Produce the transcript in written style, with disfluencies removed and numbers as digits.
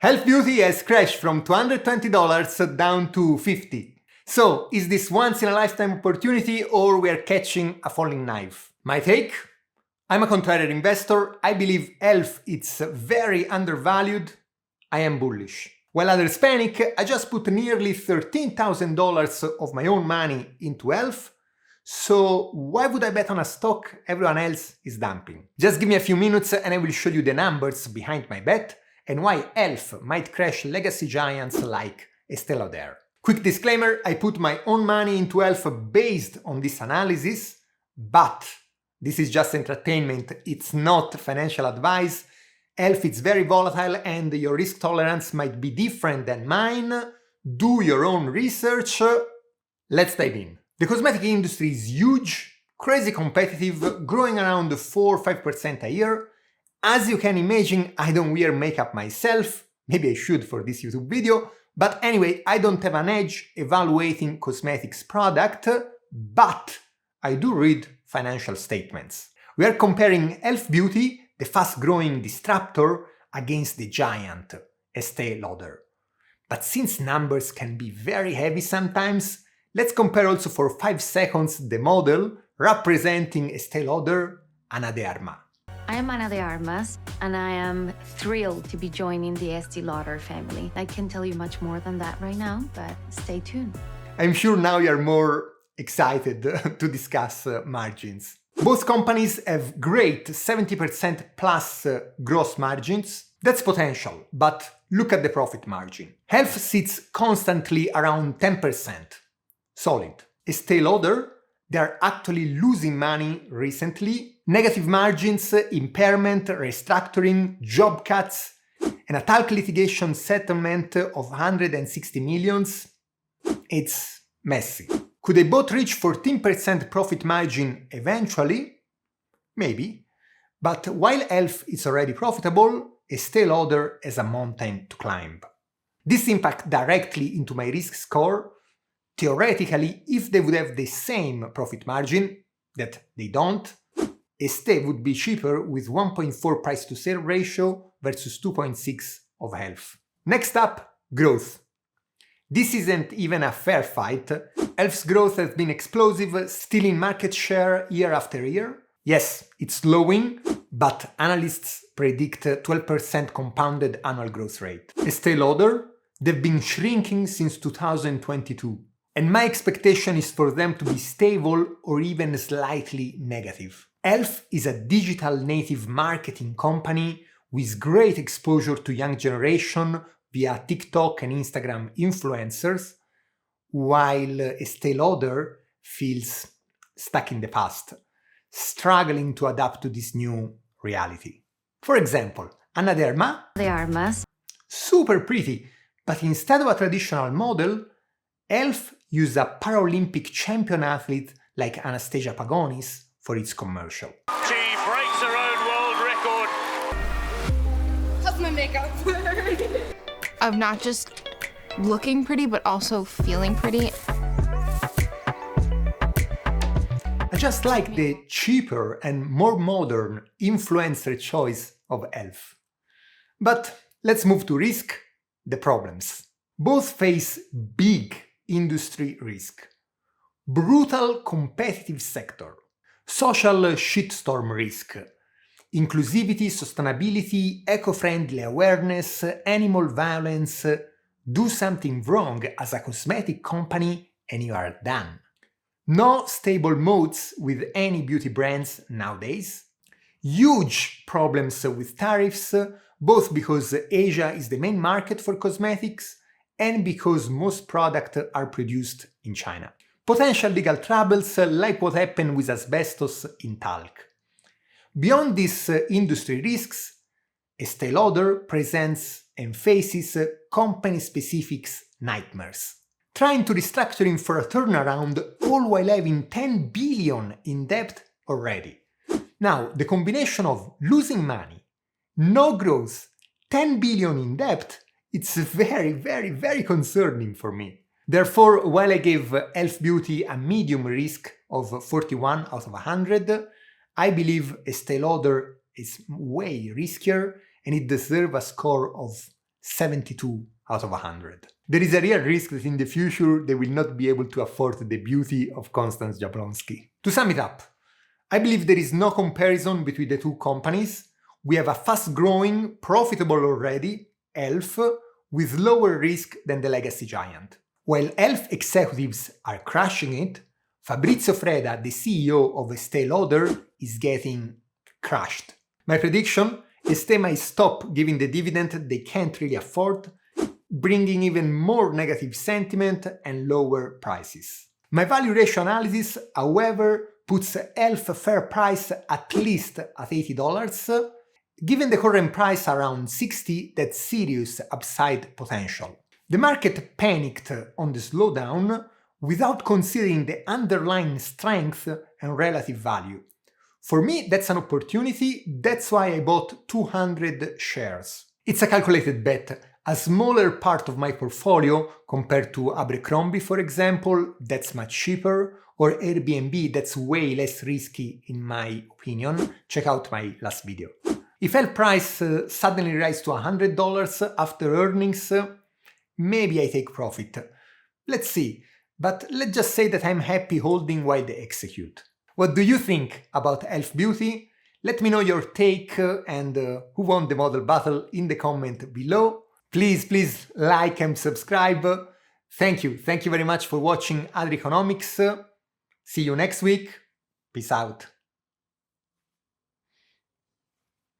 Health Beauty has crashed from $220 down to $50. So, is this once-in-a-lifetime opportunity or we are catching a falling knife? My take? I'm a contrarian investor. I believe Health is very undervalued. I am bullish. While others panic, I just put nearly $13,000 of my own money into Health. So why would I bet on a stock everyone else is dumping? Just give me a few minutes and I will show you the numbers behind my bet and why Health might crash legacy giants like Estée Lauder. Quick disclaimer, I put my own money into Health based on this analysis, but this is just entertainment, it's not financial advice. Health is very volatile and your risk tolerance might be different than mine. Do your own research. Let's dive in. The cosmetic industry is huge, crazy competitive, growing around 4-5% a year. As you can imagine, I don't wear makeup myself, maybe I should for this YouTube video, but anyway, I don't have an edge evaluating cosmetics product, but I do read financial statements. We are comparing Health Beauty, the fast-growing disruptor, against the giant Estée Lauder. But since numbers can be very heavy sometimes, let's compare also for 5 seconds the model representing Estée Lauder, Ana de Armas. I am Ana de Armas, and I am thrilled to be joining the Estée Lauder family. I can't tell you much more than that right now, but stay tuned. I'm sure now you're more excited to discuss margins. Both companies have great 70% plus gross margins. That's potential, but look at the profit margin. Health sits constantly around 10%. Solid. Estée Lauder, they are actually losing money recently. Negative margins, impairment, restructuring, job cuts, and a talc litigation settlement of 160 millions. It's messy. Could they both reach 14% profit margin eventually? Maybe. But while Health is already profitable, Estée Lauder has a mountain to climb. This impacts directly into my risk score. Theoretically, if they would have the same profit margin, that they don't, Estée would be cheaper with 1.4 price-to-sale ratio versus 2.6 of Health. Next up, growth. This isn't even a fair fight. Health's growth has been explosive, stealing market share year after year. Yes, it's slowing, but analysts predict 12% compounded annual growth rate. Estée Lauder, they've been shrinking since 2022. And my expectation is for them to be stable or even slightly negative. Health is a digital native marketing company with great exposure to young generation via TikTok and Instagram influencers, while Estée Lauder feels stuck in the past, struggling to adapt to this new reality. For example, Ana de Armas, super pretty, but instead of a traditional model, Health used a Paralympic champion athlete like Anastasia Pagonis for its commercial. She breaks her own world record. How's my makeup? Of not just looking pretty, but also feeling pretty. I just like the cheaper and more modern influencer choice of Health. But let's move to risk, the problems. Both face big industry risk, brutal competitive sector, social shitstorm risk, inclusivity, sustainability, eco-friendly awareness, animal violence. Do something wrong as a cosmetic company and you are done. No stable moats with any beauty brands nowadays. Huge problems with tariffs, both because Asia is the main market for cosmetics and because most products are produced in China. Potential legal troubles like what happened with asbestos in talc. Beyond these industry risks, Estée Lauder presents and faces company-specific nightmares. Trying to restructuring for a turnaround all while having 10 billion in debt already. Now, the combination of losing money, no growth, 10 billion in debt, it's very concerning for me. Therefore, while I gave Health Beauty a medium risk of 41 out of 100, I believe Estée Lauder is way riskier and it deserves a score of 72 out of 100. There is a real risk that in the future they will not be able to afford the beauty of Konstanz Jablonski. To sum it up, I believe there is no comparison between the two companies. We have a fast-growing, profitable already, e.l.f. with lower risk than the legacy giant. While e.l.f. executives are crushing it, Fabrizio Freda, the CEO of Estée Lauder, is getting crushed. My prediction? Estée might stop giving the dividend they can't really afford, bringing even more negative sentiment and lower prices. My value ratio analysis, however, puts e.l.f. fair price at least at $80. Given the current price around 60, that's serious upside potential. The market panicked on the slowdown without considering the underlying strength and relative value. For me, that's an opportunity, that's why I bought 200 shares. It's a calculated bet, a smaller part of my portfolio compared to Abercrombie, for example, that's much cheaper, or Airbnb, that's way less risky in my opinion. Check out my last video. If e.l.f. price suddenly rises to $100 after earnings, maybe I take profit. Let's see, but let's just say that I'm happy holding while they execute. What do you think about e.l.f. Beauty? Let me know your take and who won the model battle in the comment below. Please like and subscribe. Thank you very much for watching Other Economics. See you next week. Peace out.